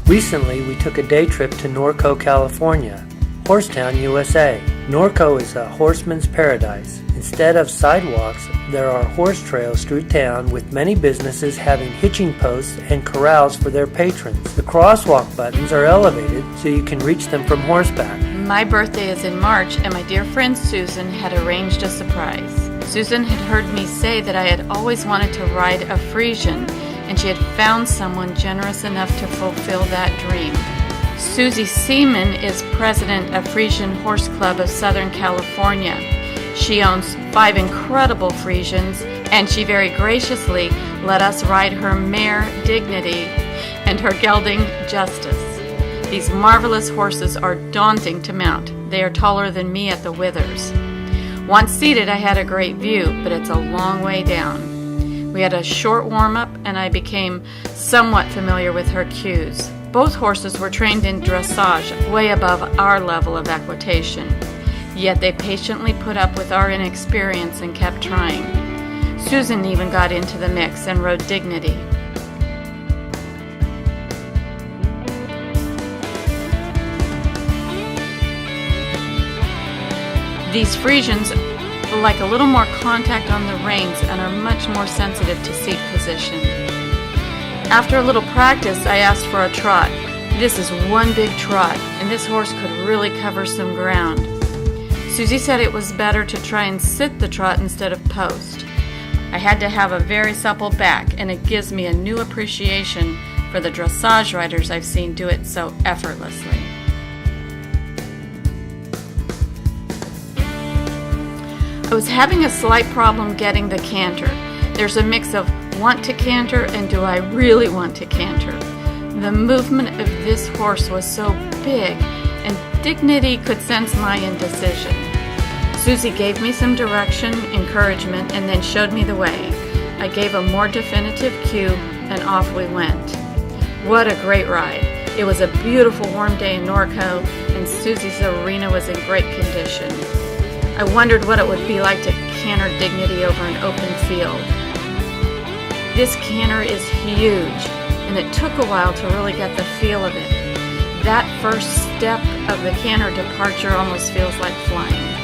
Recently, we took a day trip to Norco, California, Horsetown, USA. Norco is a horseman's paradise. Instead of sidewalks, there are horse trails through town, with many businesses having hitching posts and corrals for their patrons. The crosswalk buttons are elevated so you can reach them from horseback. My birthday is in March, and my dear friend Susan had arranged a surprise. Susan had heard me say that I had always wanted to ride a Friesian, and she had found someone generous enough to fulfill that dream. Susie Seaman is president of Friesian Horse Club of Southern California. She owns 5 incredible Friesians, and she very graciously let us ride her mare Dignity and her gelding Justice. These marvelous horses are daunting to mount. They are taller than me at the withers. Once seated, I had a great view, but it's a long way down. We had a short warm-up, and I became somewhat familiar with her cues. Both horses were trained in dressage, way above our level of equitation. Yet they patiently put up with our inexperience and kept trying. Susan even got into the mix and rode Dignity. These Friesians like a little more contact on the reins and are much more sensitive to seat position. After a little practice, I asked for a trot. This is one big trot, and this horse could really cover some ground. Susie said it was better to try and sit the trot instead of post. I had to have a very supple back, and it gives me a new appreciation for the dressage riders I've seen do it so effortlessly. I was having a slight problem getting the canter. There's a mix of want to canter and do I really want to canter. The movement of this horse was so big, and Dignity could sense my indecision. Susie gave me some direction, encouragement, and then showed me the way. I gave a more definitive cue, and off we went. What a great ride. It was a beautiful warm day in Norco, and Susie's arena was in great condition. I wondered what it would be like to canter Dignity over an open field. This canter is huge, and it took a while to really get the feel of it. That first step of the canter departure almost feels like flying.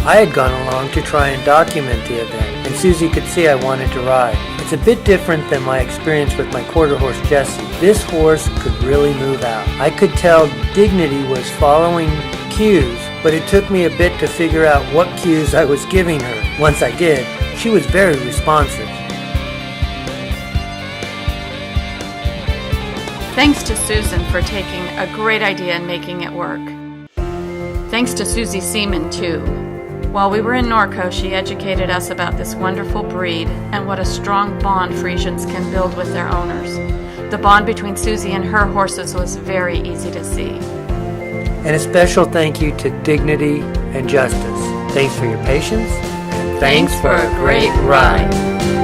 I had gone along to try and document the event, and Susie could see I wanted to ride. It's a bit different than my experience with my quarter horse Jessie. This horse could really move out. I could tell Dignity was following cues, but it took me a bit to figure out what cues I was giving her. Once I did, she was very responsive. Thanks to Susan for taking a great idea and making it work. Thanks to Susie Seaman, too. While we were in Norco, she educated us about this wonderful breed and what a strong bond Friesians can build with their owners. The bond between Susie and her horses was very easy to see. And a special thank you to Dignity and Justice. Thanks for your patience, and thanks for a great ride.